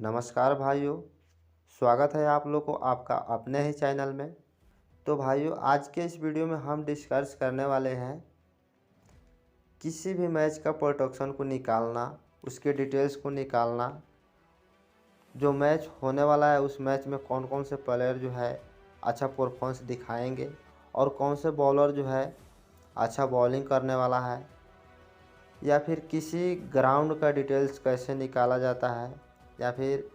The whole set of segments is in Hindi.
नमस्कार भाइयों। स्वागत है आप लोग को आपका अपने ही चैनल में। तो भाइयों, आज के इस वीडियो में हम डिस्कस करने वाले हैं किसी भी मैच का प्रोडक्शन को निकालना, उसके डिटेल्स को निकालना, जो मैच होने वाला है उस मैच में कौन कौन से प्लेयर जो है अच्छा परफॉर्मेंस दिखाएंगे और कौन से बॉलर जो है अच्छा बॉलिंग करने वाला है, या फिर किसी ग्राउंड का डिटेल्स कैसे निकाला जाता है, या फिर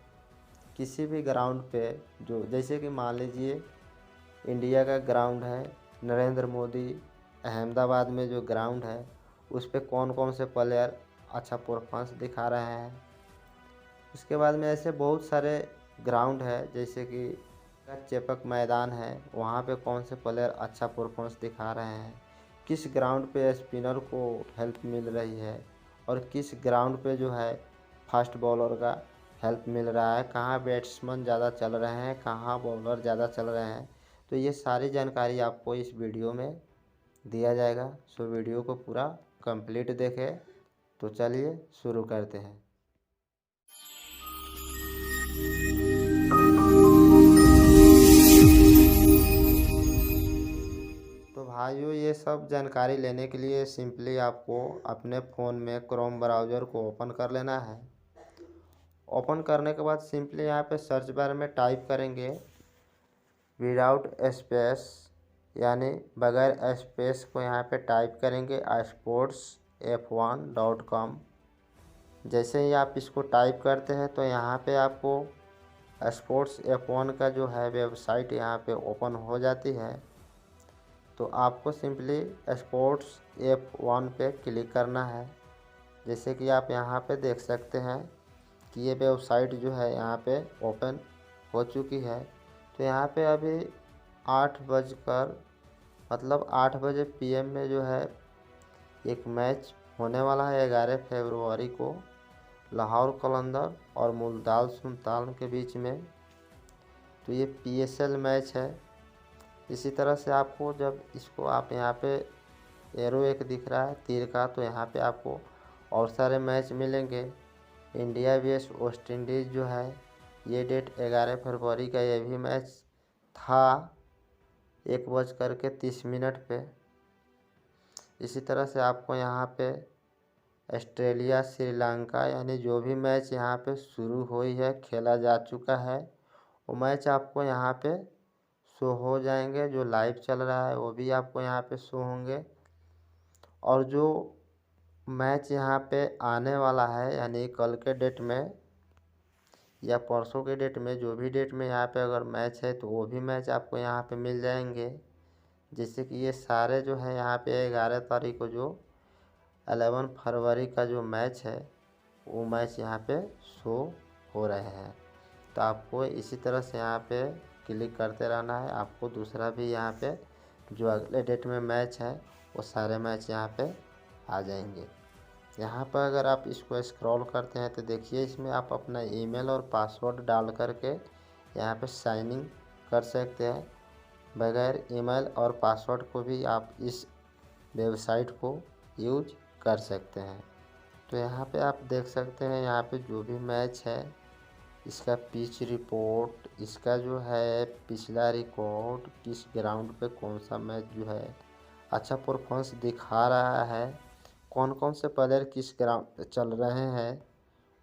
किसी भी ग्राउंड पे जो जैसे कि मान लीजिए इंडिया का ग्राउंड है, नरेंद्र मोदी अहमदाबाद में जो ग्राउंड है उस पे कौन कौन से प्लेयर अच्छा परफॉर्मेंस दिखा रहे हैं। उसके बाद में ऐसे बहुत सारे ग्राउंड है, जैसे कि चेपक मैदान है, वहाँ पे कौन से प्लेयर अच्छा परफॉर्मेंस दिखा रहे हैं, किस ग्राउंड पे स्पिनर को हेल्प मिल रही है और किस ग्राउंड पे जो है फास्ट बॉलर का हेल्प मिल रहा है, कहाँ बैट्समैन ज़्यादा चल रहे हैं, कहाँ बॉलर ज़्यादा चल रहे हैं। तो ये सारी जानकारी आपको इस वीडियो में दिया जाएगा। सो वीडियो को पूरा कंप्लीट देखें। तो चलिए शुरू करते हैं। तो भाइयों, ये सब जानकारी लेने के लिए सिंपली आपको अपने फ़ोन में क्रोम ब्राउज़र को ओपन कर लेना है। ओपन करने के बाद सिंपली यहाँ पे सर्च बार में टाइप करेंगे विदाउट स्पेस, यानी बगैर स्पेस को यहाँ पे टाइप करेंगे sportsf1.com। जैसे ही आप इसको टाइप करते हैं तो यहाँ पे आपको स्पोर्ट्स F1 का जो है वेबसाइट यहाँ पे ओपन हो जाती है। तो आपको सिंपली स्पोर्ट्स F1 पे क्लिक करना है। जैसे कि आप यहाँ पे देख सकते हैं कि ये वेबसाइट जो है यहाँ पे ओपन हो चुकी है। तो यहाँ पे अभी 8 बजे PM में जो है एक मैच होने वाला है 11 फरवरी को लाहौर कलंदर और मुल्तान सुल्तान के बीच में। तो ये PSL मैच है। इसी तरह से आपको जब इसको आप यहाँ पे एरो एक दिख रहा है तीर का, तो यहाँ पे आपको और सारे मैच मिलेंगे। इंडिया vs वेस्ट इंडीज़ जो है ये डेट 11 फरवरी का ये भी मैच था 1:30 पे। इसी तरह से आपको यहाँ पे ऑस्ट्रेलिया श्रीलंका यानी जो भी मैच यहाँ पे शुरू हुई है, खेला जा चुका है, वो मैच आपको यहाँ पे शो हो जाएंगे। जो लाइव चल रहा है वो भी आपको यहाँ पे शो होंगे। और जो मैच यहाँ पे आने वाला है यानी कल के डेट में या परसों के डेट में, जो भी डेट में यहाँ पे अगर मैच है तो वो भी मैच आपको यहाँ पे मिल जाएंगे। जैसे कि ये सारे जो है यहाँ पे 11 तारीख को जो 11 फरवरी का जो मैच है वो मैच यहाँ पे शो हो रहे हैं। तो आपको इसी तरह से यहाँ पे क्लिक करते रहना है। आपको दूसरा भी यहाँ पे जो अगले डेट में मैच है वो सारे मैच यहाँ पे आ जाएंगे। यहाँ पर अगर आप इसको स्क्रॉल करते हैं तो देखिए इसमें आप अपना ईमेल और पासवर्ड डाल करके यहाँ पे साइन इन कर सकते हैं। बगैर ईमेल और पासवर्ड को भी आप इस वेबसाइट को यूज कर सकते हैं। तो यहाँ पे आप देख सकते हैं यहाँ पे जो भी मैच है इसका पिच रिपोर्ट, इसका जो है पिछला रिकॉर्ड, किस ग्राउंड पे कौन सा मैच जो है अच्छा परफॉर्मेंस दिखा रहा है, कौन कौन से प्लेयर किस ग्राउंड पे चल रहे हैं,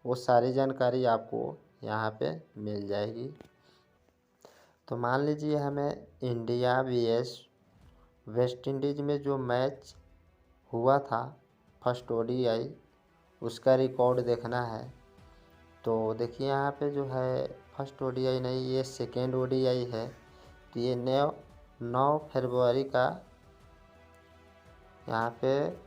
वो सारी जानकारी आपको यहाँ पे मिल जाएगी। तो मान लीजिए हमें इंडिया vs वेस्ट इंडीज़ में जो मैच हुआ था फर्स्ट ODI, उसका रिकॉर्ड देखना है। तो देखिए यहाँ पे जो है फर्स्ट ODI नहीं, ये सेकेंड ODI है। तो ये 9 फरवरी का यहाँ पे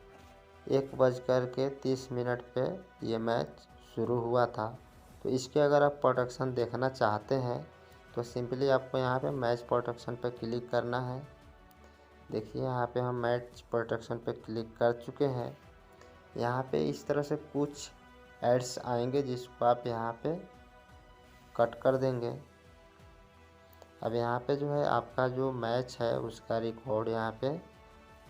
1:30 पे ये मैच शुरू हुआ था। तो इसके अगर आप प्रोडक्शन देखना चाहते हैं तो सिंपली आपको यहाँ पे मैच प्रोडक्शन पे क्लिक करना है। देखिए यहाँ पे हम मैच प्रोडक्शन पे क्लिक कर चुके हैं। यहाँ पे इस तरह से कुछ एड्स आएंगे जिसको आप यहाँ पे कट कर देंगे। अब यहाँ पे जो है आपका जो मैच है उसका रिकॉर्ड यहाँ पे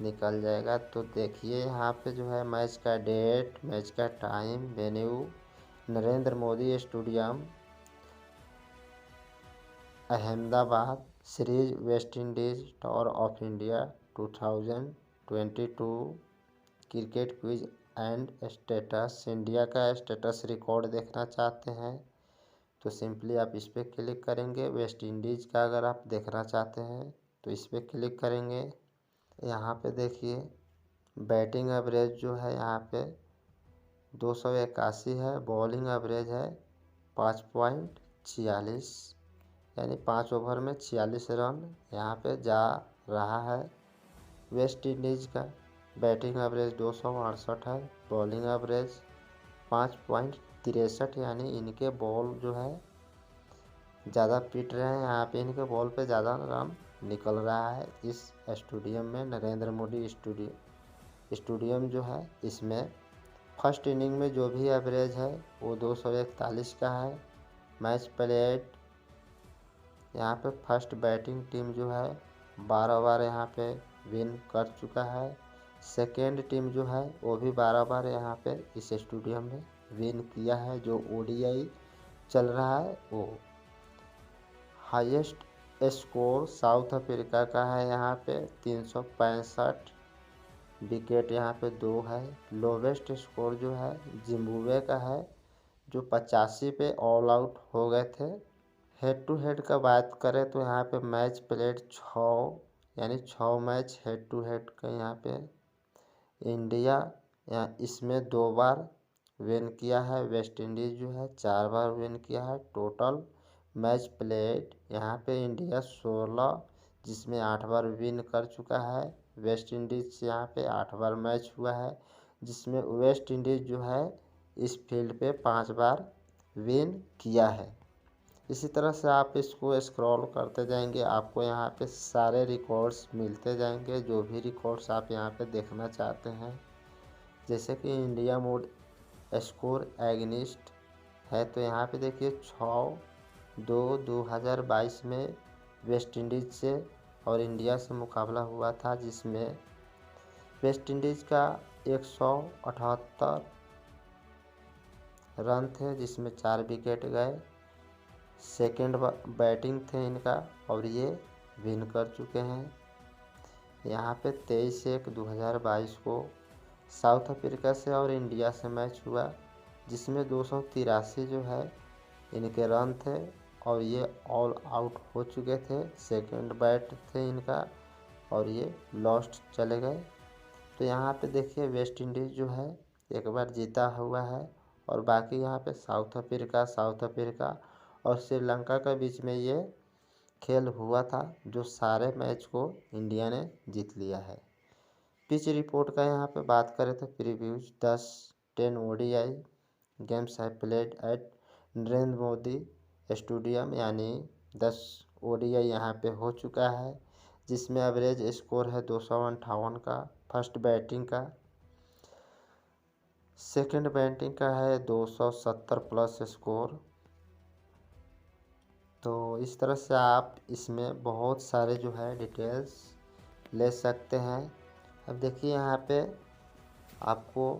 निकल जाएगा। तो देखिए यहाँ पे जो है मैच का डेट, मैच का time, venue Narendra Modi stadium, Ahmedabad series West Indies tour of India 2022 cricket quiz and status. India का स्टेटस रिकॉर्ड देखना चाहते हैं तो सिंपली आप इस पर क्लिक करेंगे। वेस्ट इंडीज़ का अगर आप देखना चाहते हैं तो इस पर क्लिक करेंगे। यहाँ पे देखिए बैटिंग एवरेज जो है यहाँ पे 281 है, बॉलिंग एवरेज है 5.46, यानी 5 ओवर में 46 रन यहाँ पे जा रहा है। वेस्ट इंडीज़ का बैटिंग एवरेज 268 है, बॉलिंग एवरेज 5.63, यानी इनके बॉल जो है ज़्यादा पिट रहे हैं, यहाँ पे इनके बॉल पे ज़्यादा रन निकल रहा है। इस स्टेडियम में नरेंद्र मोदी स्टेडियम जो है इसमें फर्स्ट इनिंग में जो भी एवरेज है वो 241 का है। मैच प्लेड यहाँ पे फर्स्ट बैटिंग टीम जो है 12 बार यहाँ पे विन कर चुका है। सेकेंड टीम जो है वो भी 12 बार यहाँ पे इस स्टेडियम में विन किया है। जो ओडीआई चल रहा है वो हाईएस्ट स्कोर साउथ अफ्रीका का है यहाँ पे 365, विकेट यहाँ पे 2 है। लोवेस्ट स्कोर जो है जिम्बाब्वे का है जो 85 पे ऑल आउट हो गए थे। हेड टू हेड का बात करें तो यहाँ पे मैच प्लेड 6, यानी 6 मैच हेड टू हेड का यहाँ पे इंडिया यहाँ इसमें 2 बार विन किया है। वेस्ट इंडीज़ जो है 4 बार विन किया है। टोटल मैच प्लेड यहाँ पे इंडिया 16, जिसमें 8 बार विन कर चुका है। वेस्ट इंडीज़ से यहाँ पे 8 बार मैच हुआ है, जिसमें वेस्ट इंडीज़ जो है इस फील्ड पे 5 बार विन किया है। इसी तरह से आप इसको स्क्रॉल करते जाएंगे, आपको यहाँ पे सारे रिकॉर्ड्स मिलते जाएंगे, जो भी रिकॉर्ड्स आप यहाँ पे देखना चाहते हैं। जैसे कि इंडिया मोड स्कोर एगनिस्ट है तो यहाँ पे देखिए 6-2-2022 में वेस्ट इंडीज़ से और इंडिया से मुकाबला हुआ था, जिसमें वेस्ट इंडीज़ का 178 रन थे, जिसमें 4 विकेट गए। सेकेंड बैटिंग थे इनका और ये विन कर चुके हैं। यहाँ पे 23/1/2022 को साउथ अफ्रीका से और इंडिया से मैच हुआ, जिसमें 283 जो है इनके रन थे और ये ऑल आउट हो चुके थे। सेकेंड बैट थे इनका और ये लॉस्ट चले गए। तो यहाँ पे देखिए वेस्ट इंडीज़ जो है एक बार जीता हुआ है और बाकी यहाँ पे साउथ अफ्रीका और श्रीलंका के बीच में ये खेल हुआ था, जो सारे मैच को इंडिया ने जीत लिया है। पिच रिपोर्ट का यहाँ पे बात करें तो प्रीव्यूज 10 ओडीआई गेम्स है played at Narendra Modi stadium, यानी 10 ओडीआई यहाँ पे हो चुका है, जिसमें एवरेज स्कोर है 258 का फर्स्ट बैटिंग का। सेकंड बैटिंग का है 270 प्लस स्कोर। तो इस तरह से आप इसमें बहुत सारे जो है डिटेल्स ले सकते हैं। अब देखिए यहाँ पे आपको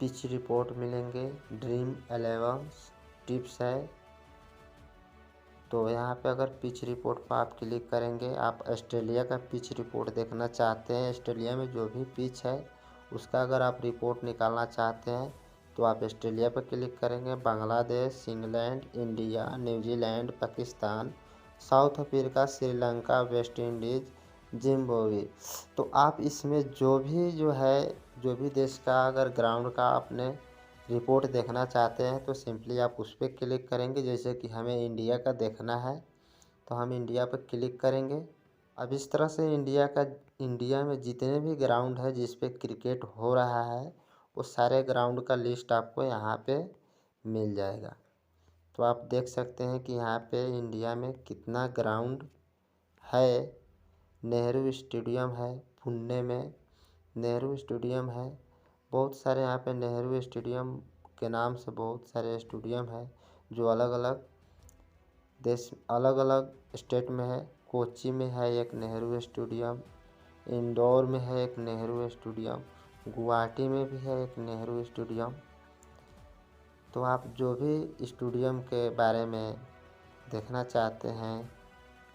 पिच रिपोर्ट मिलेंगे, ड्रीम 11 टिप्स है। तो यहाँ पे अगर पिच रिपोर्ट पर आप क्लिक करेंगे, आप ऑस्ट्रेलिया का पिच रिपोर्ट देखना चाहते हैं, ऑस्ट्रेलिया में जो भी पिच है उसका अगर आप रिपोर्ट निकालना चाहते हैं तो आप ऑस्ट्रेलिया पर क्लिक करेंगे। Bangladesh, England, India, New Zealand, Pakistan, south Africa, Sri Lanka, West Indies, Zimbabwe. तो आप इसमें जो भी देश का अगर ग्राउंड का आपने रिपोर्ट देखना चाहते हैं तो सिंपली आप उस पर क्लिक करेंगे। जैसे कि हमें इंडिया का देखना है तो हम इंडिया पर क्लिक करेंगे। अब इस तरह से इंडिया में जितने भी ग्राउंड है जिस पे क्रिकेट हो रहा है वो सारे ग्राउंड का लिस्ट आपको यहाँ पे मिल जाएगा। तो आप देख सकते हैं कि यहाँ पे इंडिया में कितना ग्राउंड है। नेहरू स्टेडियम है पुणे में, नेहरू स्टेडियम है, बहुत सारे यहाँ पे नेहरू स्टेडियम के नाम से बहुत सारे स्टेडियम है जो अलग अलग स्टेट में है। कोच्चि में है एक नेहरू स्टेडियम, इंदौर में है एक नेहरू स्टेडियम, गुवाहाटी में भी है एक नेहरू स्टेडियम। तो आप जो भी स्टेडियम के बारे में देखना चाहते हैं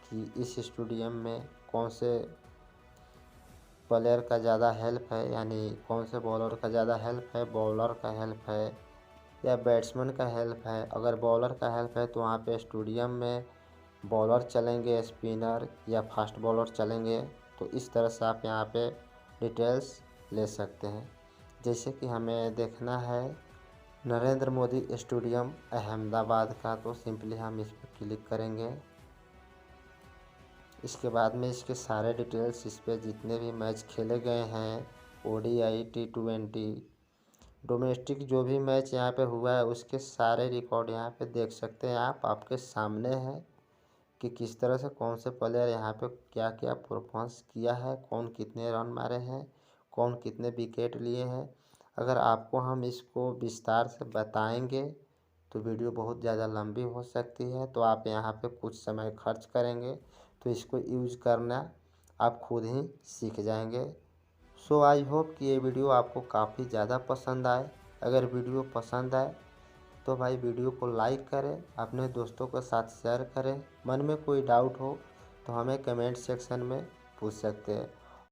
कि इस स्टेडियम में कौन से प्लेयर का ज़्यादा हेल्प है, यानी कौन से बॉलर का ज़्यादा हेल्प है, बॉलर का हेल्प है या बैट्समैन का हेल्प है। अगर बॉलर का हेल्प है तो वहाँ पे स्टेडियम में बॉलर चलेंगे, स्पिनर या फास्ट बॉलर चलेंगे। तो इस तरह से आप यहाँ पे डिटेल्स ले सकते हैं। जैसे कि हमें देखना है नरेंद्र मोदी स्टेडियम अहमदाबाद का, तो सिंपली हम इस पर क्लिक करेंगे। इसके बाद में इसके सारे डिटेल्स, इस पर जितने भी मैच खेले गए हैं, ODI, T20, डोमेस्टिक जो भी मैच यहाँ पे हुआ है उसके सारे रिकॉर्ड यहाँ पे देख सकते हैं आप। आपके सामने है कि किस तरह से कौन से प्लेयर यहाँ पे क्या क्या परफॉर्मेंस किया है, कौन कितने रन मारे हैं, कौन कितने विकेट लिए हैं। अगर आपको हम इसको विस्तार से बताएंगे तो वीडियो बहुत ज़्यादा लंबी हो सकती है, तो आप यहाँ पे कुछ समय खर्च करेंगे तो इसको यूज़ करना आप खुद ही सीख जाएंगे। सो आई होप कि ये वीडियो आपको काफ़ी ज़्यादा पसंद आए। अगर वीडियो पसंद आए तो भाई वीडियो को लाइक करें, अपने दोस्तों के साथ शेयर करें। मन में कोई डाउट हो तो हमें कमेंट सेक्शन में पूछ सकते हैं।